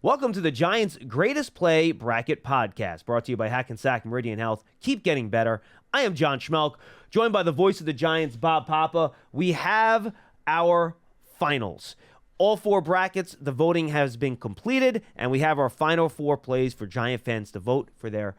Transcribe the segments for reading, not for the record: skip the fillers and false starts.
Welcome to the Giants' Greatest Play Bracket Podcast, brought to you by Hackensack Meridian Health. Keep getting better. I am John Schmeelk, joined by the voice of the Giants, Bob Papa. We have our finals. All four brackets, the voting has been completed, and we have our final four plays for Giant fans to vote for their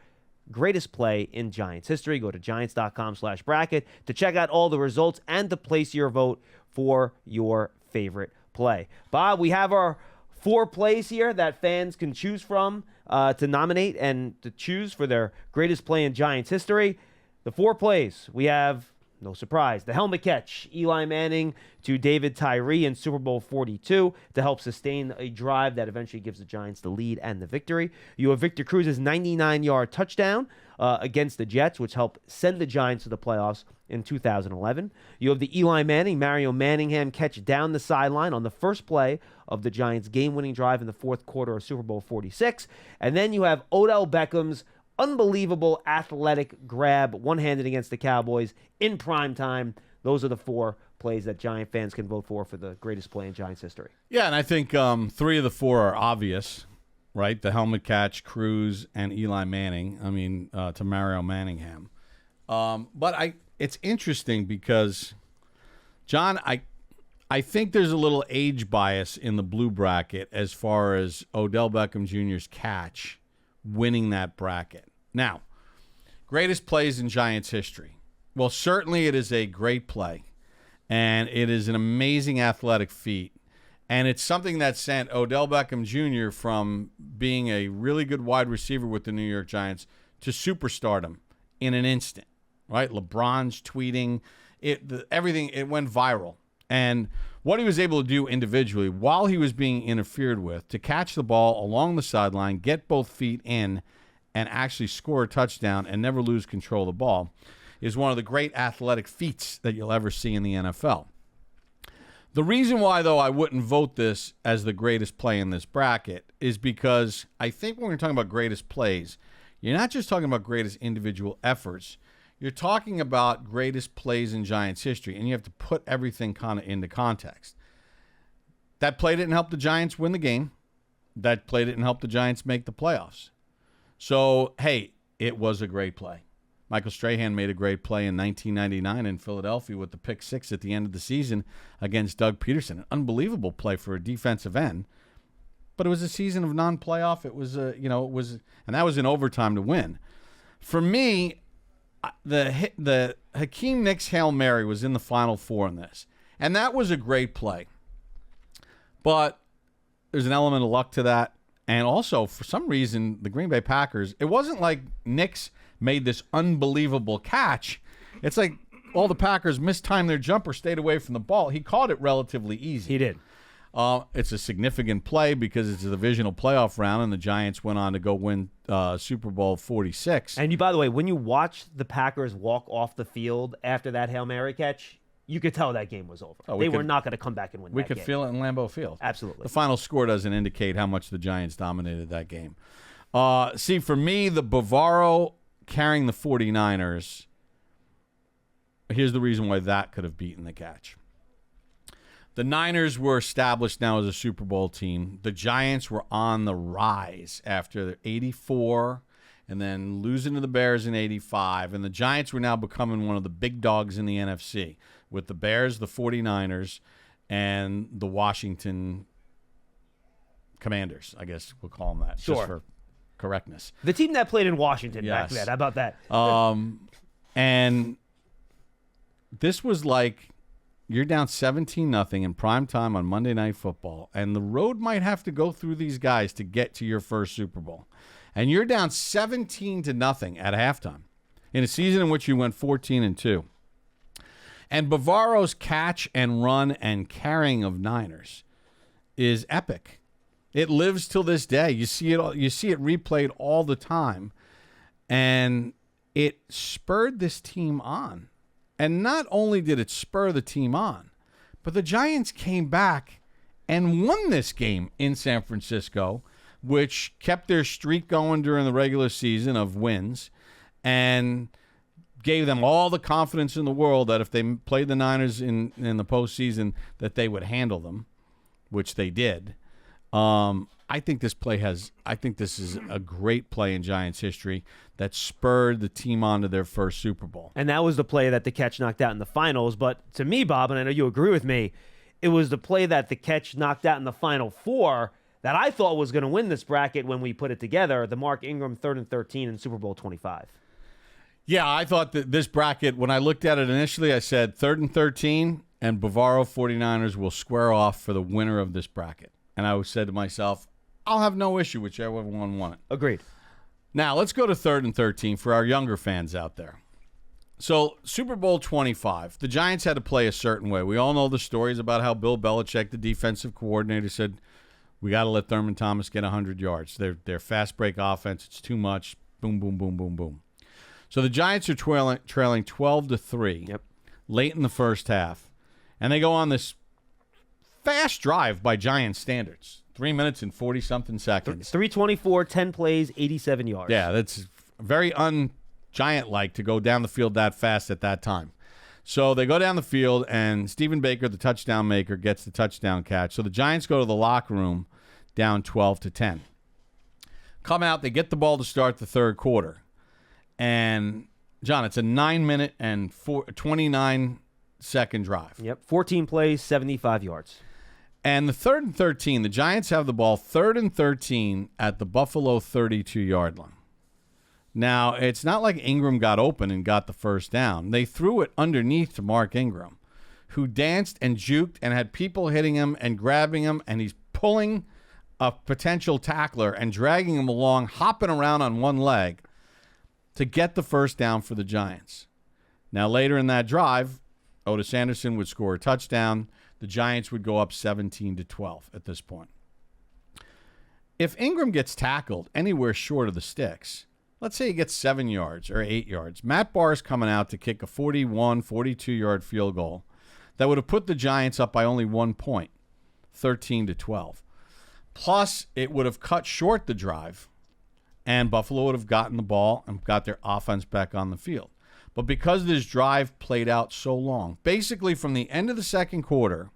greatest play in Giants history. Go to giants.com/bracket to check out all the results and to place your vote for your favorite play. Bob, we have our four plays here that fans can choose from to nominate and to choose for their greatest play in Giants history. The four plays, we have, no surprise, the helmet catch, Eli Manning to David Tyree in Super Bowl 42 to help sustain a drive that eventually gives the Giants the lead and the victory. You have Victor Cruz's 99-yard touchdown against the Jets, which helped send the Giants to the playoffs in 2011. You have the Eli Manning, Mario Manningham catch down the sideline on the first play of the Giants' game-winning drive in the fourth quarter of Super Bowl 46. And then you have Odell Beckham's unbelievable athletic grab, one-handed against the Cowboys in prime time. Those are the four plays that Giant fans can vote for the greatest play in Giants history. Yeah, and I think three of the four are obvious, right? The helmet catch, Cruz, and Eli Manning. To Mario Manningham. But it's interesting because, John, I think there's a little age bias in the blue bracket as far as Odell Beckham Jr.'s catch winning that bracket. Now, greatest plays in Giants history. Well, certainly it is a great play, and it is an amazing athletic feat, and it's something that sent Odell Beckham Jr. from being a really good wide receiver with the New York Giants to superstardom in an instant, right? LeBron's tweeting, everything, it went viral. And what he was able to do individually while he was being interfered with, to catch the ball along the sideline, get both feet in, and actually score a touchdown and never lose control of the ball, is one of the great athletic feats that you'll ever see in the NFL. The reason why, though, I wouldn't vote this as the greatest play in this bracket is because I think when we're talking about greatest plays, you're not just talking about greatest individual efforts. You're talking about greatest plays in Giants history, and you have to put everything kind of into context. That play didn't help the Giants win the game. That play didn't help the Giants make the playoffs. So, hey, it was a great play. Michael Strahan made a great play in 1999 in Philadelphia with the pick six at the end of the season against Doug Peterson. An unbelievable play for a defensive end. But it was a season of non-playoff. It was, and that was in overtime to win. For me, the Hakeem Nicks Hail Mary was in the Final Four in this. And that was a great play. But there's an element of luck to that. And also, for some reason, the Green Bay Packers, it wasn't like Nicks made this unbelievable catch. It's like all the Packers mistimed their jumper, stayed away from the ball. He caught it relatively easy. He did. It's a significant play because it's a divisional playoff round, and the Giants went on to go win Super Bowl 46. And by the way, when you watch the Packers walk off the field after that Hail Mary catch, you could tell that game was over. They were not going to come back and win that game. We could feel it in Lambeau Field. Absolutely. The final score doesn't indicate how much the Giants dominated that game. See, for me, the Bavaro carrying the 49ers, here's the reason why that could have beaten the catch. The Niners were established now as a Super Bowl team. The Giants were on the rise after 84 and then losing to the Bears in 85. And the Giants were now becoming one of the big dogs in the NFC with the Bears, the 49ers, and the Washington Commanders, I guess we'll call them that, sure, just for correctness. The team that played in Washington back then. How about that? And this was like, you're down 17-0 in prime time on Monday Night Football, and the road might have to go through these guys to get to your first Super Bowl. And you're down 17-0 at halftime in a season in which you went 14-2. And Bavaro's catch and run and carrying of Niners is epic. It lives till this day. You see it replayed all the time, and it spurred this team on. And not only did it spur the team on, but the Giants came back and won this game in San Francisco, which kept their streak going during the regular season of wins and gave them all the confidence in the world that if they played the Niners in the postseason, that they would handle them, which they did. I think this is a great play in Giants history that spurred the team on to their first Super Bowl. And that was the play that the catch knocked out in the finals. But to me, Bob, and I know you agree with me, it was the play that the catch knocked out in the Final Four that I thought was going to win this bracket when we put it together, the Mark Ingram 3rd and 13 in Super Bowl 25. Yeah, I thought that this bracket, when I looked at it initially, I said 3rd and 13 and Bavaro 49ers will square off for the winner of this bracket. And I said to myself, I'll have no issue whichever one won it. Agreed. Now, let's go to 3rd and 13 for our younger fans out there. So, Super Bowl 25, the Giants had to play a certain way. We all know the stories about how Bill Belichick, the defensive coordinator, said, we got to let Thurman Thomas get 100 yards. Their fast break offense, it's too much. Boom, boom, boom, boom, boom. So the Giants are trailing 12-3 late in the first half, and they go on this fast drive by Giants standards, 3 minutes and 40-something seconds. 324, 10 plays, 87 yards. Yeah, that's very un-Giant-like to go down the field that fast at that time. So they go down the field, and Stephen Baker, the touchdown maker, gets the touchdown catch. So the Giants go to the locker room down 12-10. Come out, they get the ball to start the third quarter. And, John, it's a 9-minute and 29-second drive. Yep, 14 plays, 75 yards. And the 3rd and 13, the Giants have the ball 3rd and 13 at the Buffalo 32-yard line. Now, it's not like Ingram got open and got the first down. They threw it underneath to Mark Ingram, who danced and juked and had people hitting him and grabbing him, and he's pulling a potential tackler and dragging him along, hopping around on one leg to get the first down for the Giants. Now, later in that drive, Otis Anderson would score a touchdown. The Giants would go up 17-12 at this point. If Ingram gets tackled anywhere short of the sticks, let's say he gets 7 yards or 8 yards, Matt Barr's coming out to kick a 41, 42-yard field goal that would have put the Giants up by only 1 point, 13-12. Plus, it would have cut short the drive, and Buffalo would have gotten the ball and got their offense back on the field. But because this drive played out so long, basically from the end of the second quarter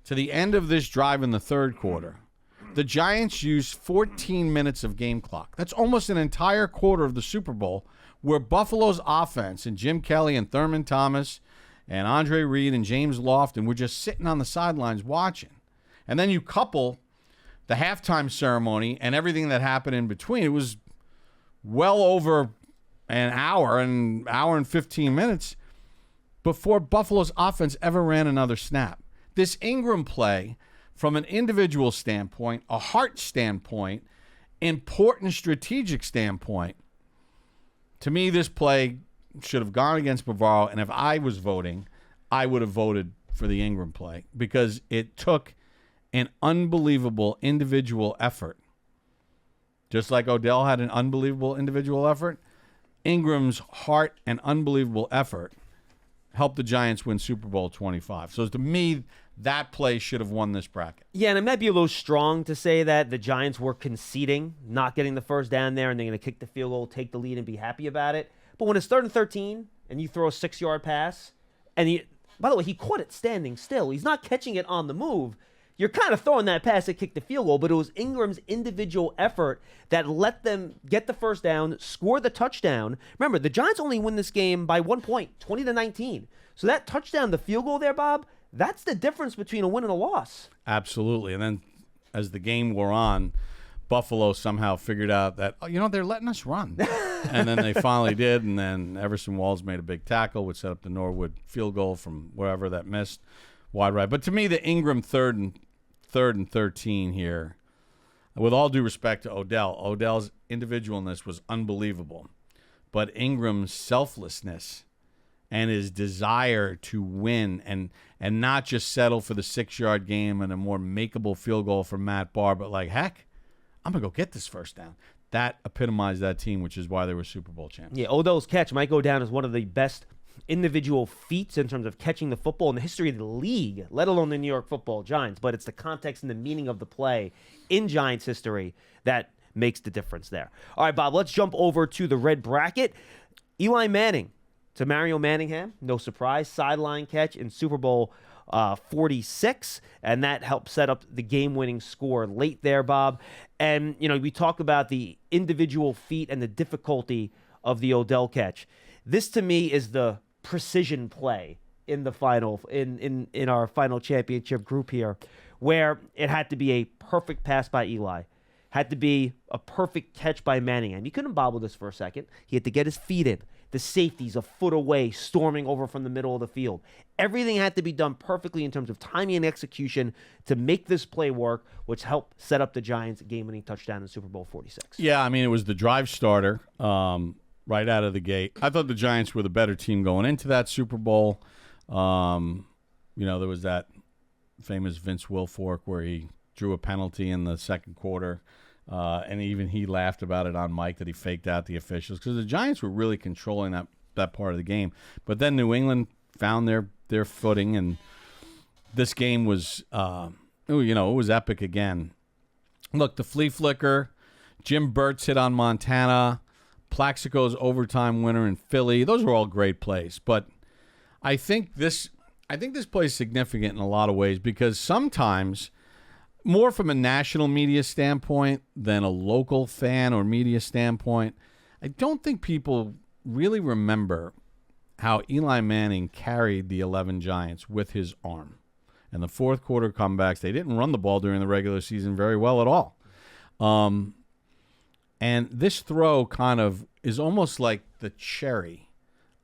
to the end of this drive in the third quarter, the Giants used 14 minutes of game clock. That's almost an entire quarter of the Super Bowl where Buffalo's offense and Jim Kelly and Thurman Thomas and Andre Reed and James Lofton were just sitting on the sidelines watching. And then you couple the halftime ceremony and everything that happened in between. It was well over an hour and 15 minutes before Buffalo's offense ever ran another snap. This Ingram play, from an individual standpoint, a heart standpoint, important strategic standpoint, to me, this play should have gone against Bavaro, and if I was voting, I would have voted for the Ingram play because it took an unbelievable individual effort. Just like Odell had an unbelievable individual effort, Ingram's heart and unbelievable effort helped the Giants win Super Bowl 25. So to me, that play should have won this bracket. Yeah, and it might be a little strong to say that the Giants were conceding, not getting the first down there, and they're going to kick the field goal, take the lead, and be happy about it. But when it's 3rd and 13, and you throw a 6-yard pass, and by the way, he caught it standing still. He's not catching it on the move. You're kind of throwing that pass to kick the field goal, but it was Ingram's individual effort that let them get the first down, score the touchdown. Remember, the Giants only win this game by 1 point, 20-19. So that touchdown, the field goal there, Bob, that's the difference between a win and a loss. Absolutely. And then as the game wore on, Buffalo somehow figured out that, they're letting us run. And then they finally did, and then Everson Walls made a big tackle, which set up the Norwood field goal from wherever that missed. Wide right. But to me, the Ingram 3rd and 13 here, with all due respect to Odell's individualness was unbelievable. But Ingram's selflessness and his desire to win and not just settle for the 6-yard game and a more makeable field goal from Matt Barr, but like, heck, I'm going to go get this first down. That epitomized that team, which is why they were Super Bowl champions. Yeah, Odell's catch might go down as one of the best individual feats in terms of catching the football in the history of the league, let alone the New York Football Giants. But it's the context and the meaning of the play in Giants history that makes the difference there. All right, Bob, let's jump over to the red bracket. Eli Manning to Mario Manningham, no surprise, sideline catch in Super Bowl 46, and that helped set up the game-winning score late there, Bob. And, we talk about the individual feat and the difficulty of the Odell catch. This, to me, is the precision play in the final, in our final championship group here, where it had to be a perfect pass by Eli, had to be a perfect catch by Manningham. You couldn't bobble this for a second. He had to get his feet in. The safety's a foot away, storming over from the middle of the field. Everything had to be done perfectly in terms of timing and execution to make this play work, which helped set up the Giants' game-winning touchdown in Super Bowl 46. Yeah, I mean, it was the drive starter right out of the gate. I thought the Giants were the better team going into that Super Bowl. There was that famous Vince Wilfork where he drew a penalty in the second quarter. And even he laughed about it on mic that he faked out the officials because the Giants were really controlling that part of the game. But then New England found their footing, and this game was, it was epic again. Look, the flea flicker, Jim Burt's hit on Montana, Plaxico's overtime winner in Philly. Those were all great plays. But I think this play is significant in a lot of ways because sometimes, more from a national media standpoint than a local fan or media standpoint, I don't think people really remember how Eli Manning carried the 11 Giants with his arm. And the fourth quarter comebacks, they didn't run the ball during the regular season very well at all. And this throw kind of is almost like the cherry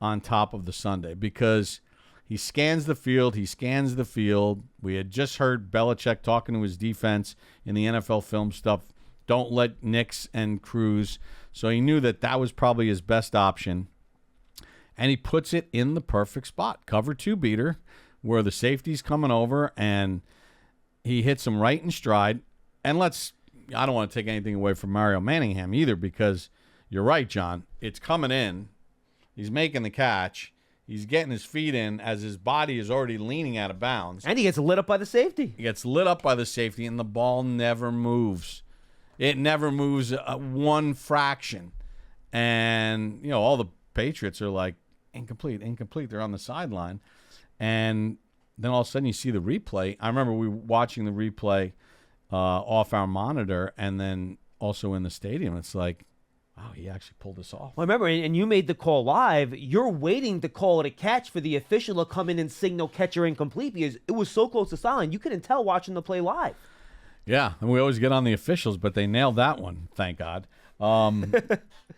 on top of the sundae because he scans the field. We had just heard Belichick talking to his defense in the NFL film stuff. Don't let Nix and Cruz. So he knew that was probably his best option. And he puts it in the perfect spot. Cover 2 beater where the safety's coming over and he hits him right in stride. And I don't want to take anything away from Mario Manningham either because you're right, John. It's coming in. He's making the catch. He's getting his feet in as his body is already leaning out of bounds. And he gets lit up by the safety. And the ball never moves. It never moves one fraction. And, all the Patriots are like, incomplete. They're on the sideline. And then all of a sudden you see the replay. I remember we were watching the replay off our monitor and then also in the stadium. It's like, wow, he actually pulled this off. Well, remember, and you made the call live. You're waiting to call it a catch for the official to come in and signal catcher incomplete because it was so close to sideline. You couldn't tell watching the play live. Yeah, and we always get on the officials, but they nailed that one, thank God.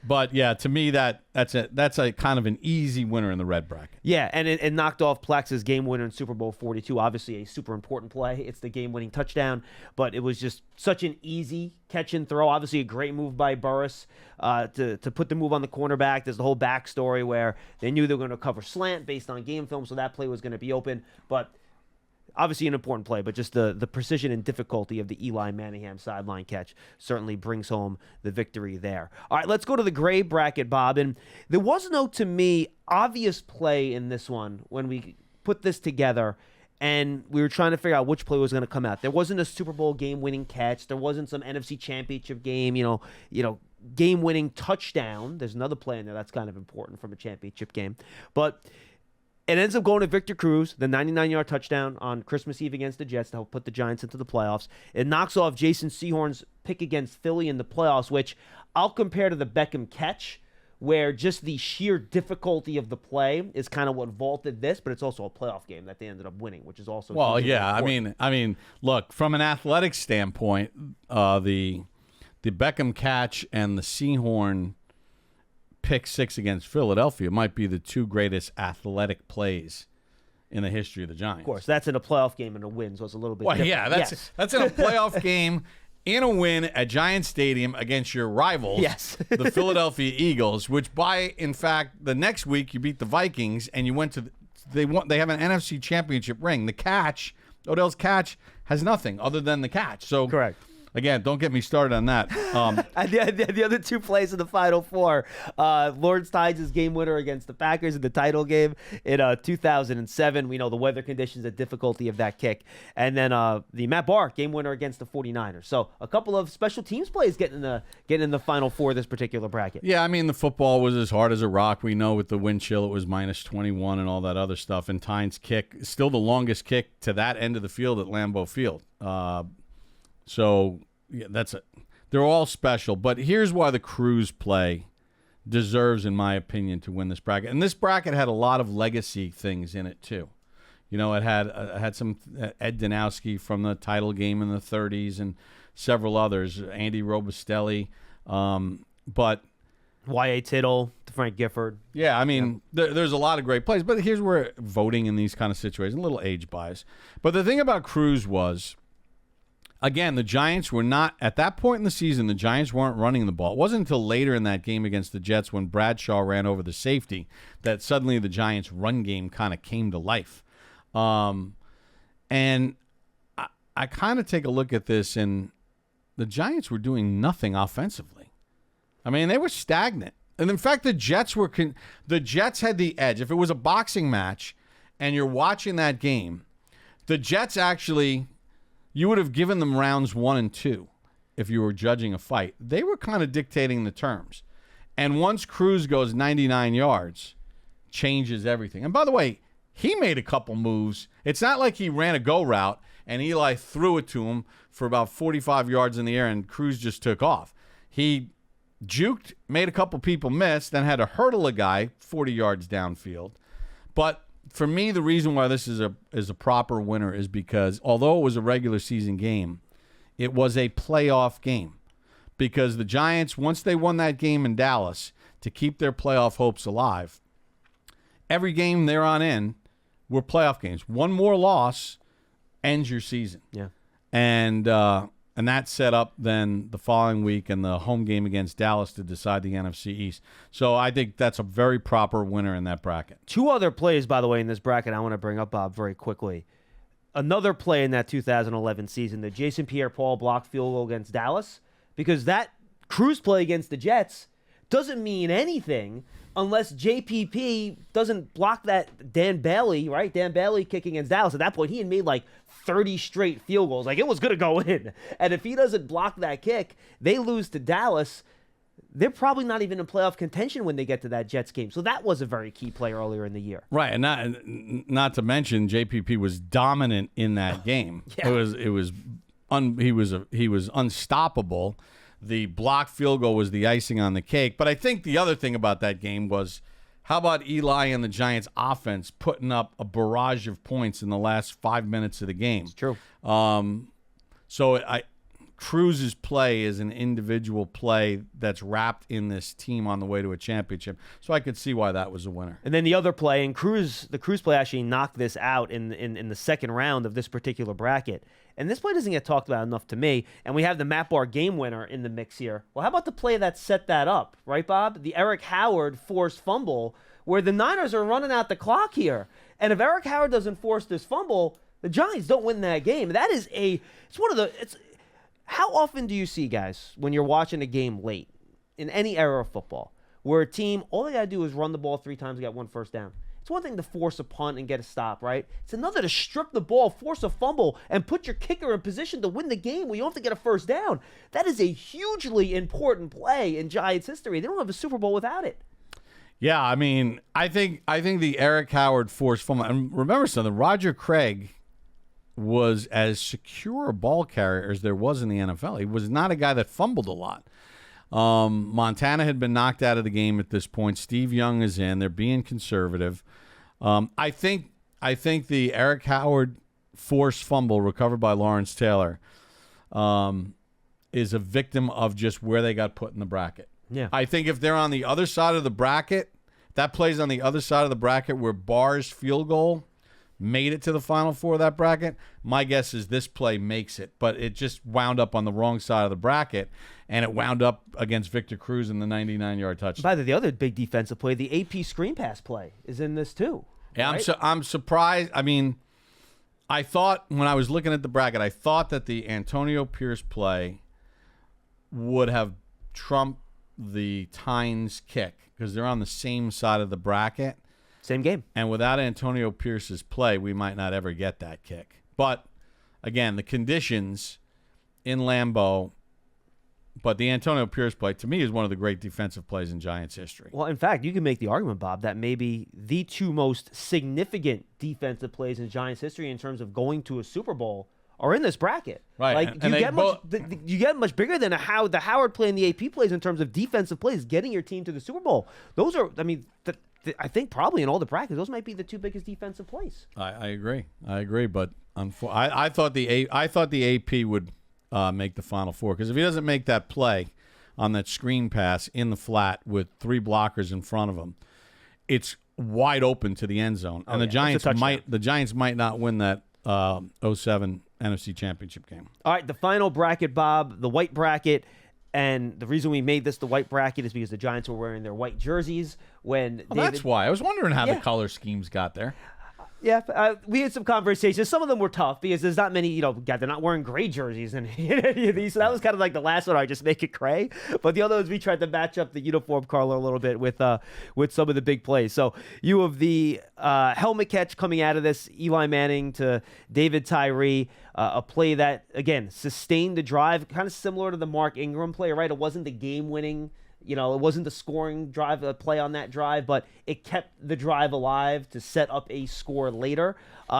But yeah, to me that's a kind of an easy winner in the red bracket. Yeah, and it knocked off Plex's game winner in Super Bowl 42. Obviously, a super important play. It's the game-winning touchdown, but it was just such an easy catch and throw. Obviously, a great move by Burris to put the move on the cornerback. There's the whole backstory where they knew they were going to cover slant based on game film, so that play was going to be open. But obviously an important play, but just the precision and difficulty of the Eli Manningham sideline catch certainly brings home the victory there. All right, let's go to the gray bracket, Bob. And there was no, to me, obvious play in this one when we put this together and we were trying to figure out which play was going to come out. There wasn't a Super Bowl game-winning catch. There wasn't some NFC Championship game, game-winning touchdown. There's another play in there that's kind of important from a championship game. But it ends up going to Victor Cruz, the 99-yard touchdown on Christmas Eve against the Jets to help put the Giants into the playoffs. It knocks off Jason Sehorn's pick against Philly in the playoffs, which I'll compare to the Beckham catch, where just the sheer difficulty of the play is kind of what vaulted this, but it's also a playoff game that they ended up winning, which is also well, yeah. important. I mean, look, from an athletic standpoint, the Beckham catch and the Sehorn pick 6 against Philadelphia might be the 2 greatest athletic plays in the history of the Giants. Of course, that's in a playoff game and a win, so it's a little bit different. Yeah, that's in a playoff game in a win at Giants Stadium against your rivals, the Philadelphia Eagles, which in fact, the next week you beat the Vikings and you went to they have an NFC Championship ring. The catch, Odell's catch, has nothing other than the catch. So correct. Again, don't get me started on that. And the other two plays in the Final Four, Lawrence Tynes' game winner against the Packers in the title game in 2007. We know the weather conditions, the difficulty of that kick. And then the Matt Barr game winner against the 49ers. So a couple of special teams plays getting in the Final Four of this particular bracket. Yeah, I mean, the football was as hard as a rock. We know with the wind chill, it was minus 21 and all that other stuff. And Tynes' kick, still the longest kick to that end of the field at Lambeau Field. So yeah, that's it. They're all special, but here's why the Cruz play deserves, in my opinion, to win this bracket. And this bracket had a lot of legacy things in it too. You know, it had some Ed Danowski from the title game in the 30s and several others, Andy Robustelli, but Y.A. Tittle, Frank Gifford. Yeah, I mean, there's a lot of great plays, but here's where voting in these kind of situations, a little age bias. But the thing about Cruz was, again, the Giants were not, at that point in the season, the Giants weren't running the ball. It wasn't until later in that game against the Jets when Bradshaw ran over the safety that suddenly the Giants' run game kind of came to life. And I kind of take a look at this, and the Giants were doing nothing offensively. I mean, they were stagnant. And in fact, the Jets had the edge. If it was a boxing match and you're watching that game, the Jets actually, you would have given them rounds 1 and 2 if you were judging a fight. They were kind of dictating the terms. And once Cruz goes 99 yards, changes everything. And by the way, he made a couple moves. It's not like he ran a go route and Eli threw it to him for about 45 yards in the air and Cruz just took off. He juked, made a couple people miss, then had to hurdle a guy 40 yards downfield. But for me, the reason why this is a proper winner is because although it was a regular season game, it was a playoff game. Because the Giants, once they won that game in Dallas to keep their playoff hopes alive, every game they're on in were playoff games. One more loss ends your season. Yeah. And that set up then the following week and the home game against Dallas to decide the NFC East. So I think that's a very proper winner in that bracket. Two other plays, by the way, in this bracket I want to bring up, Bob, very quickly. Another play in that 2011 season, the Jason Pierre-Paul blocked field goal against Dallas, because that Cruz play against the Jets doesn't mean anything unless JPP doesn't block that Dan Bailey, right? Dan Bailey kicking against Dallas. At that point, he had made like 30 straight field goals. Like, it was going to go in. And if he doesn't block that kick, they lose to Dallas. They're probably not even in playoff contention when they get to that Jets game. So that was a very key play earlier in the year. Right, and not to mention JPP was dominant in that game. Yeah. He was unstoppable. The blocked field goal was the icing on the cake. But I think the other thing about that game was, how about Eli and the Giants' offense putting up a barrage of points in the last 5 minutes of the game? It's true. Cruz's play is an individual play that's wrapped in this team on the way to a championship. So I could see why that was a winner. And then the other play, and the Cruz play actually knocked this out in the second round of this particular bracket. And this play doesn't get talked about enough to me. And we have the Matt Barr game winner in the mix here. Well, how about the play that set that up, right, Bob? The Eric Howard forced fumble, where the Niners are running out the clock here. And if Eric Howard doesn't force this fumble, the Giants don't win that game. That is how often do you see, guys, when you're watching a game late in any era of football, where a team, all they got to do is run the ball 3 times and get 1 first down? It's one thing to force a punt and get a stop, right? It's another to strip the ball, force a fumble, and put your kicker in position to win the game where you don't have to get a first down. That is a hugely important play in Giants history. They don't have a Super Bowl without it. Yeah, I mean, I think the Eric Howard forced fumble. And remember something, Roger Craig was as secure a ball carrier as there was in the NFL. He was not a guy that fumbled a lot. Montana had been knocked out of the game at this point. Steve Young is in. They're being conservative. I think the Eric Howard forced fumble recovered by Lawrence Taylor is a victim of just where they got put in the bracket. Yeah. I think if they're on the other side of the bracket, that plays on the other side of the bracket where Barr's field goal made it to the Final Four of that bracket, my guess is this play makes it. But it just wound up on the wrong side of the bracket, and it wound up against Victor Cruz in the 99-yard touchdown. By the other big defensive play, the AP screen pass play is in this too. Yeah, right? I'm surprised. I mean, I thought when I was looking at the bracket, I thought that the Antonio Pierce play would have trumped the Tynes kick because they're on the same side of the bracket. Same game. And without Antonio Pierce's play, we might not ever get that kick. But, again, the conditions in Lambeau, but the Antonio Pierce play, to me, is one of the great defensive plays in Giants history. Well, in fact, you can make the argument, Bob, that maybe the two most significant defensive plays in Giants history in terms of going to a Super Bowl are in this bracket. Right. Like, you get much bigger than the Howard play and the AP plays in terms of defensive plays, getting your team to the Super Bowl. Those are, I mean, I think probably in all the brackets, those might be the two biggest defensive plays. I agree. But I thought the AP would make the Final Four, because if he doesn't make that play on that screen pass in the flat with three blockers in front of him, it's wide open to the end zone, and the Giants might not win that 07 NFC Championship game. All right, the final bracket, Bob, the white bracket. And the reason we made this the white bracket is because the Giants were wearing their white jerseys when that's why. I was wondering how the color schemes got there. Yeah, we had some conversations. Some of them were tough because there's not many, they're not wearing gray jerseys and any of these. So that was kind of like the last one. I just make it gray. But the other ones, we tried to match up the uniform color a little bit with some of the big plays. So you have the helmet catch coming out of this, Eli Manning to David Tyree, a play that, again, sustained the drive, kind of similar to the Mark Ingram play, right? It wasn't the game-winning. It wasn't the scoring drive, play on that drive, but it kept the drive alive to set up a score later.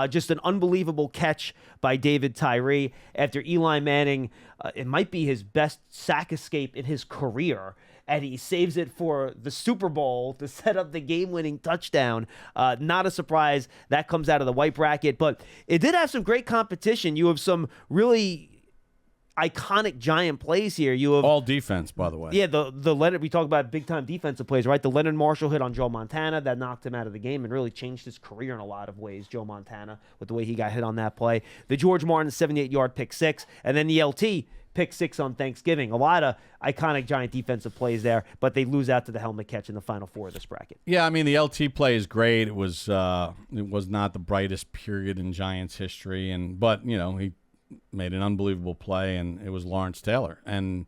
Just an unbelievable catch by David Tyree after Eli Manning. It might be his best sack escape in his career, and he saves it for the Super Bowl to set up the game-winning touchdown. Not a surprise. That comes out of the white bracket, but it did have some great competition. You have some really iconic Giant plays here. You have all defense, by the way. Yeah, the Leonard, we talk about big time defensive plays, right? The Leonard Marshall hit on Joe Montana that knocked him out of the game and really changed his career in a lot of ways. Joe Montana, with the way he got hit on that play. The George Martin 78-yard pick six, and then the LT pick six on Thanksgiving. A lot of iconic Giant defensive plays there, but they lose out to the helmet catch in the Final Four of this bracket. Yeah, I mean, the LT play is great. It was not the brightest period in Giants history, but he made an unbelievable play, and it was Lawrence Taylor. And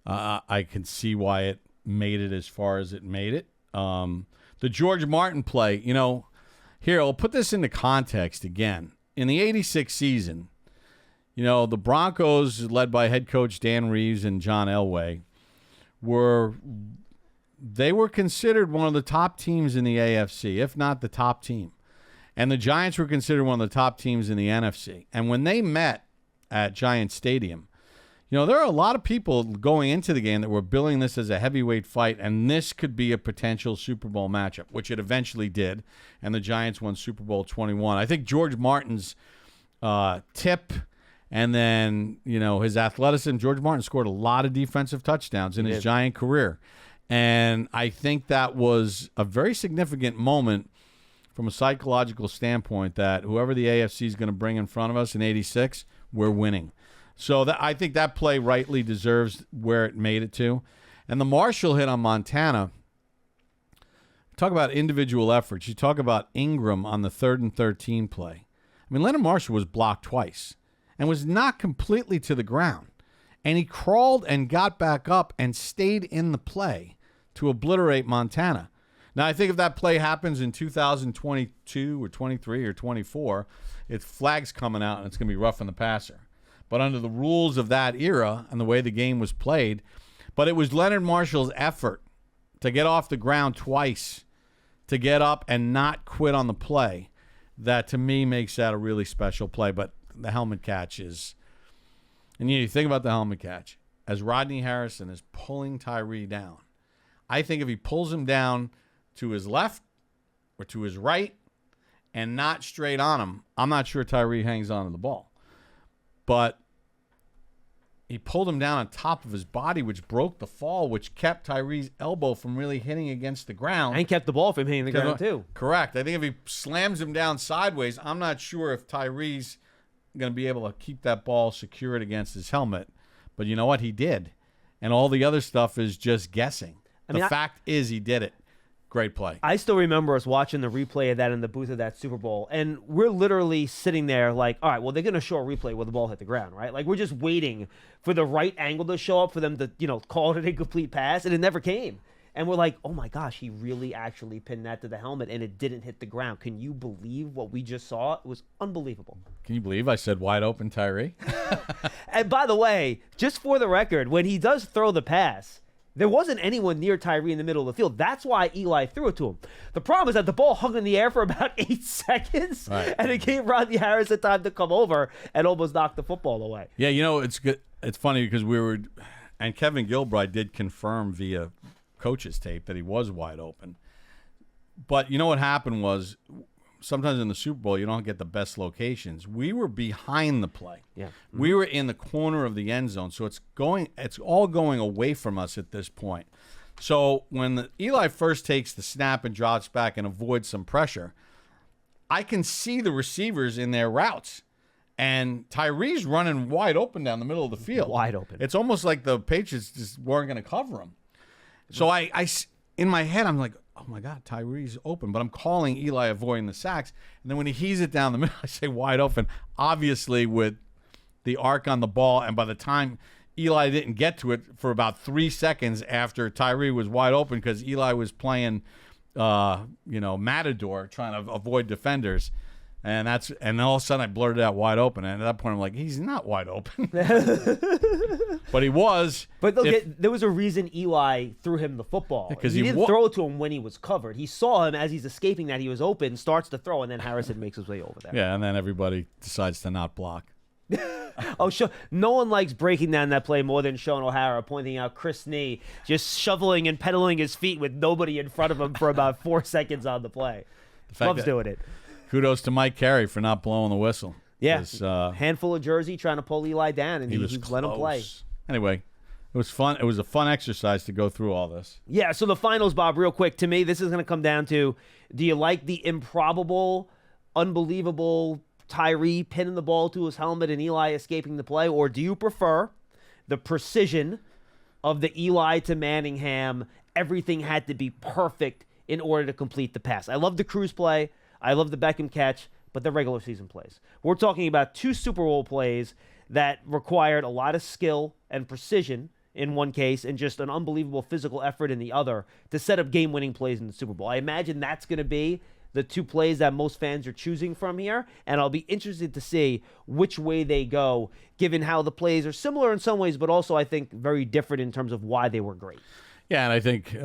I can see why it made it as far as it made it. The George Martin play, here, I'll put this into context again. In the 86 season, the Broncos, led by head coach Dan Reeves and John Elway, were considered one of the top teams in the AFC, if not the top team. And the Giants were considered one of the top teams in the NFC. And when they met at Giant Stadium, there are a lot of people going into the game that were billing this as a heavyweight fight, and this could be a potential Super Bowl matchup, which it eventually did, and the Giants won Super Bowl 21. I think George Martin's tip and then, his athleticism, George Martin scored a lot of defensive touchdowns in his Giant career, and I think that was a very significant moment from a psychological standpoint that whoever the AFC is going to bring in front of us in 86, we're winning. So I think that play rightly deserves where it made it to. And the Marshall hit on Montana, talk about individual efforts. You talk about Ingram on the 3rd and 13 play. I mean, Leonard Marshall was blocked twice and was knocked completely to the ground. And he crawled and got back up and stayed in the play to obliterate Montana. Now, I think if that play happens in 2022 or 23 or 24, it's flags coming out and it's going to be roughing the passer. But under the rules of that era and the way the game was played, but it was Leonard Marshall's effort to get off the ground twice, to get up and not quit on the play, that to me makes that a really special play. But the helmet catch is, and you think about the helmet catch, as Rodney Harrison is pulling Tyree down, I think if he pulls him down to his left or to his right and not straight on him, I'm not sure Tyree hangs on to the ball. But he pulled him down on top of his body, which broke the fall, which kept Tyree's elbow from really hitting against the ground. And kept the ball from hitting the ground, too. Correct. I think if he slams him down sideways, I'm not sure if Tyree's going to be able to keep that ball secured against his helmet. But you know what? He did. And all the other stuff is just guessing. The fact is he did it. Great play. I still remember us watching the replay of that in the booth of that Super Bowl, and we're literally sitting there like, all right, well, they're going to show a replay where the ball hit the ground, right? Like, we're just waiting for the right angle to show up for them to, call it an incomplete pass, and it never came. And we're like, oh, my gosh, he really actually pinned that to the helmet, and it didn't hit the ground. Can you believe what we just saw? It was unbelievable. Can you believe I said wide open Tyree? And by the way, just for the record, when he does throw the pass, there wasn't anyone near Tyree in the middle of the field. That's why Eli threw it to him. The problem is that the ball hung in the air for about 8 seconds, right, and it gave Rodney Harrison time to come over and almost knock the football away. Yeah, it's good. It's funny because and Kevin Gilbride did confirm via coach's tape that he was wide open. But you know what happened was, sometimes in the Super Bowl, you don't get the best locations. We were behind the play. Yeah. We were in the corner of the end zone, so it's all going away from us at this point. So when Eli first takes the snap and drops back and avoids some pressure, I can see the receivers in their routes. And Tyree's running wide open down the middle of the field. Wide open. It's almost like the Patriots just weren't going to cover him. So I in my head, I'm like, oh, my God, Tyree's open. But I'm calling Eli avoiding the sacks. And then when he heaves it down the middle, I say wide open, obviously with the arc on the ball. And by the time Eli didn't get to it for about 3 seconds after Tyree was wide open because Eli was playing, Matador, trying to avoid defenders. And all of a sudden I blurted out wide open. And at that point, I'm like, he's not wide open. But he was. But there was a reason Eli threw him the football. Because he didn't throw it to him when he was covered. He saw him as he's escaping that he was open, starts to throw, and then Harrison makes his way over there. Yeah, and then everybody decides to not block. No one likes breaking down that play more than Sean O'Hara pointing out Chris Nee just shoveling and pedaling his feet with nobody in front of him for about 4 seconds on the play. Loves doing it. Kudos to Mike Carey for not blowing the whistle. Yeah, handful of jersey trying to pull Eli down, and he let him play. Anyway, it was fun. It was a fun exercise to go through all this. Yeah, so the finals, Bob, real quick. To me, this is going to come down to, do you like the improbable, unbelievable Tyree pinning the ball to his helmet and Eli escaping the play, or do you prefer the precision of the Eli to Manningham? Everything had to be perfect in order to complete the pass. I love the Cruz play. I love the Beckham catch, but the regular season plays. We're talking about 2 Super Bowl plays that required a lot of skill and precision in one case and just an unbelievable physical effort in the other to set up game-winning plays in the Super Bowl. I imagine that's going to be the 2 plays that most fans are choosing from here, and I'll be interested to see which way they go, given how the plays are similar in some ways, but also I think very different in terms of why they were great. Yeah, and I think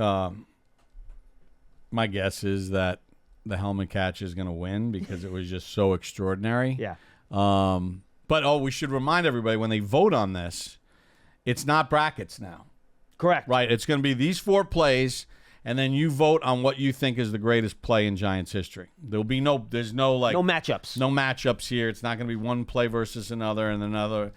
my guess is that the helmet catch is going to win because it was just so extraordinary. Yeah. But we should remind everybody when they vote on this, it's not brackets now. Correct. Right. It's going to be these 4 plays, and then you vote on what you think is the greatest play in Giants history. There's no matchups. No matchups here. It's not going to be one play versus another and another.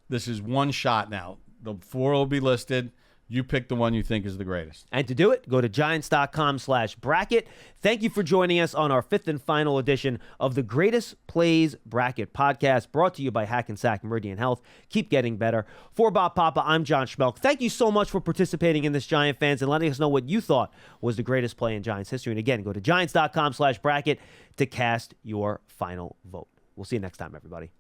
This is one shot now. The 4 will be listed. You pick the one you think is the greatest. And to do it, go to Giants.com/bracket. Thank you for joining us on our 5th and final edition of the Greatest Plays Bracket podcast, brought to you by Hackensack Meridian Health. Keep getting better. For Bob Papa, I'm John Schmeelk. Thank you so much for participating in this, Giant fans, and letting us know what you thought was the greatest play in Giants history. And again, go to Giants.com/bracket to cast your final vote. We'll see you next time, everybody.